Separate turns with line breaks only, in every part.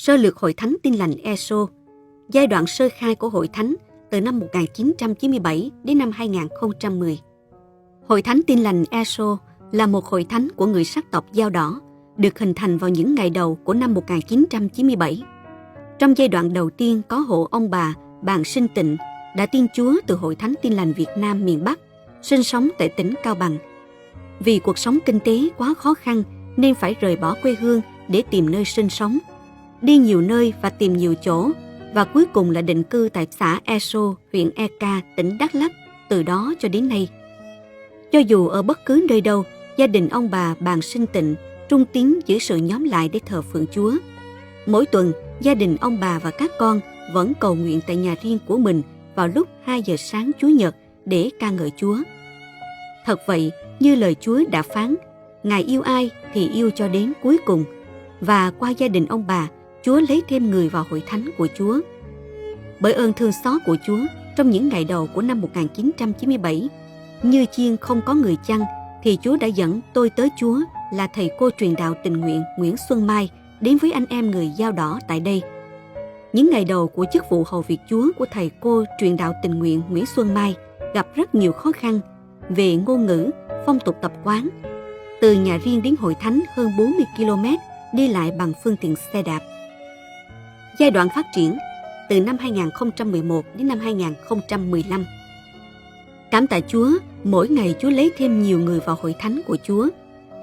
Sơ lược Hội Thánh Tin Lành Ê-xô. Giai đoạn sơ khai của Hội Thánh từ năm 1997 đến năm 2010. Hội Thánh Tin Lành Ê-xô là một hội thánh của người sắc tộc Dao Đỏ, được hình thành vào những ngày đầu của năm 1997. Trong giai đoạn đầu tiên có hộ ông bà Bàn Sinh Tịnh đã tin Chúa từ Hội Thánh Tin Lành Việt Nam miền Bắc, sinh sống tại tỉnh Cao Bằng. Vì cuộc sống kinh tế quá khó khăn nên phải rời bỏ quê hương để tìm nơi sinh sống. Đi nhiều nơi và tìm nhiều chỗ, và cuối cùng là định cư tại xã Ê-xô, huyện Eka, tỉnh Đắk Lắk, từ đó cho đến nay. Cho dù ở bất cứ nơi đâu, gia đình ông bà Bàn Sinh Tịnh trung tín giữ sự nhóm lại để thờ phượng Chúa. Mỗi tuần, gia đình ông bà và các con vẫn cầu nguyện tại nhà riêng của mình vào lúc 2 giờ sáng Chủ nhật để ca ngợi Chúa. Thật vậy, như lời Chúa đã phán, Ngài yêu ai thì yêu cho đến cuối cùng. Và qua gia đình ông bà, Chúa lấy thêm người vào hội thánh của Chúa. Bởi ơn thương xót của Chúa, trong những ngày đầu của năm 1997, như chiên không có người chăn, thì Chúa đã dẫn tôi tới Chúa là thầy cô truyền đạo tình nguyện Nguyễn Xuân Mai đến với anh em người Dao Đỏ tại đây. Những ngày đầu của chức vụ hầu việc Chúa của thầy cô truyền đạo tình nguyện Nguyễn Xuân Mai gặp rất nhiều khó khăn về ngôn ngữ, phong tục tập quán. Từ nhà riêng đến hội thánh hơn 40 km, đi lại bằng phương tiện xe đạp. Giai đoạn phát triển từ năm 2011 đến năm 2015. Cảm tạ Chúa, mỗi ngày Chúa lấy thêm nhiều người vào hội thánh của Chúa.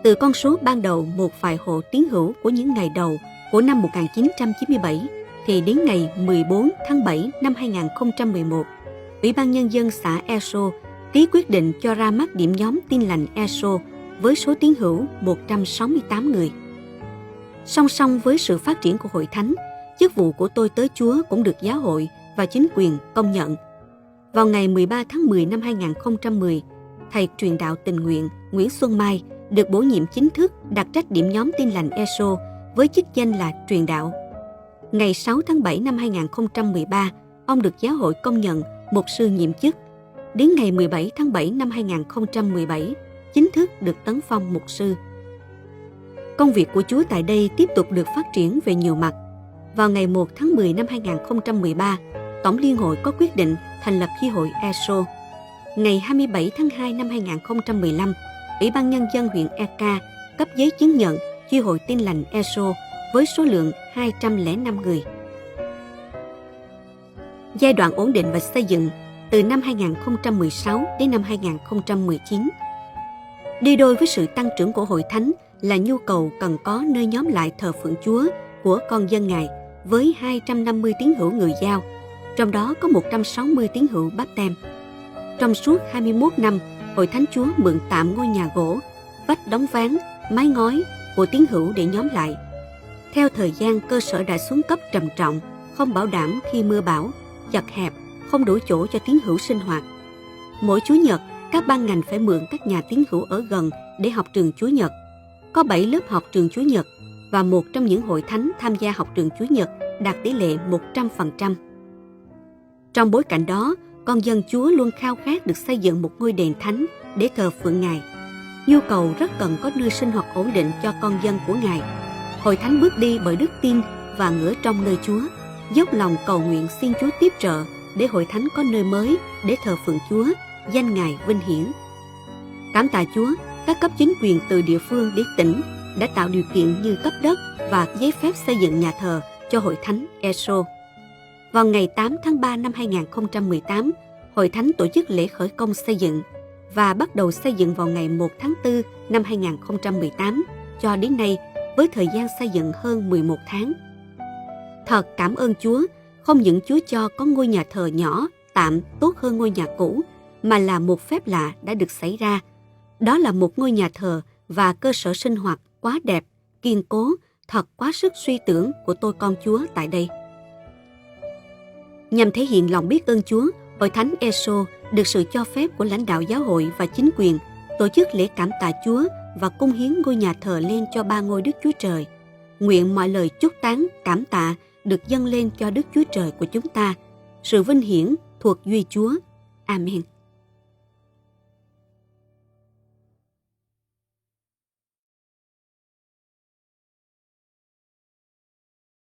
Từ con số ban đầu một vài hộ tín hữu của những ngày đầu của năm 1997, thì đến ngày 14 tháng 7 năm 2011, Ủy ban Nhân dân xã Ê-xô ký quyết định cho ra mắt điểm nhóm Tin Lành Ê-xô với số tín hữu 168 người. Song song với sự phát triển của hội thánh, chức vụ của tôi tới Chúa cũng được giáo hội và chính quyền công nhận. Vào ngày 13 tháng 10 năm 2010, thầy truyền đạo tình nguyện Nguyễn Xuân Mai được bổ nhiệm chính thức đặc trách điểm nhóm Tin Lành Ê-xô với chức danh là truyền đạo. Ngày 6 tháng 7 năm 2013, ông được giáo hội công nhận mục sư nhiệm chức. Đến ngày 17 tháng 7 năm 2017, chính thức được tấn phong mục sư. Công việc của Chúa tại đây tiếp tục được phát triển về nhiều mặt. Vào ngày 1 tháng 10 năm 2013, Tổng Liên hội có quyết định thành lập chi hội Ê-xô. Ngày 27 tháng 2 năm 2015, Ủy ban Nhân dân huyện Eka cấp giấy chứng nhận chi hội Tin Lành Ê-xô với số lượng 205 người. Giai đoạn ổn định và xây dựng từ năm 2016 đến năm 2019. Đi đôi với sự tăng trưởng của hội thánh là nhu cầu cần có nơi nhóm lại thờ phượng Chúa của con dân Ngài với 250 tín hữu người Dao, trong đó có 160 tín hữu Báp-têm. Trong suốt 21 năm, Hội Thánh Chúa mượn tạm ngôi nhà gỗ, vách đóng ván, mái ngói của tín hữu để nhóm lại. Theo thời gian, cơ sở đã xuống cấp trầm trọng, không bảo đảm khi mưa bão, chật hẹp, không đủ chỗ cho tín hữu sinh hoạt. Mỗi Chủ nhật, các ban ngành phải mượn các nhà tín hữu ở gần để học trường Chủ nhật. Có 7 lớp học trường Chủ nhật và một trong những hội thánh tham gia học trường Chủ nhật đạt tỷ lệ 100%. Trong bối cảnh đó, con dân Chúa luôn khao khát được xây dựng một ngôi đền thánh để thờ phượng Ngài. Nhu cầu rất cần có nơi sinh hoạt ổn định cho con dân của Ngài. Hội thánh bước đi bởi đức tin và ngửa trong nơi Chúa, dốc lòng cầu nguyện xin Chúa tiếp trợ để hội thánh có nơi mới để thờ phượng Chúa, danh Ngài vinh hiển. Cảm tạ Chúa, các cấp chính quyền từ địa phương đến tỉnh đã tạo điều kiện như cấp đất và giấy phép xây dựng nhà thờ cho Hội Thánh Ê-xô. Vào ngày 8 tháng 3 năm 2018, Hội Thánh tổ chức lễ khởi công xây dựng và bắt đầu xây dựng vào ngày 1 tháng 4 năm 2018 cho đến nay với thời gian xây dựng hơn 11 tháng. Thật cảm ơn Chúa, không những Chúa cho có ngôi nhà thờ nhỏ, tạm tốt hơn ngôi nhà cũ, mà là một phép lạ đã được xảy ra. Đó là một ngôi nhà thờ và cơ sở sinh hoạt quá đẹp, kiên cố, thật quá sức suy tưởng của tôi con Chúa tại đây. Nhằm thể hiện lòng biết ơn Chúa, Hội Thánh Ê-xô được sự cho phép của lãnh đạo giáo hội và chính quyền tổ chức lễ cảm tạ Chúa và cúng hiến ngôi nhà thờ lên cho ba ngôi Đức Chúa Trời. Nguyện mọi lời chúc tán, cảm tạ được dâng lên cho Đức Chúa Trời của chúng ta. Sự vinh hiển thuộc Duy Chúa. Amen.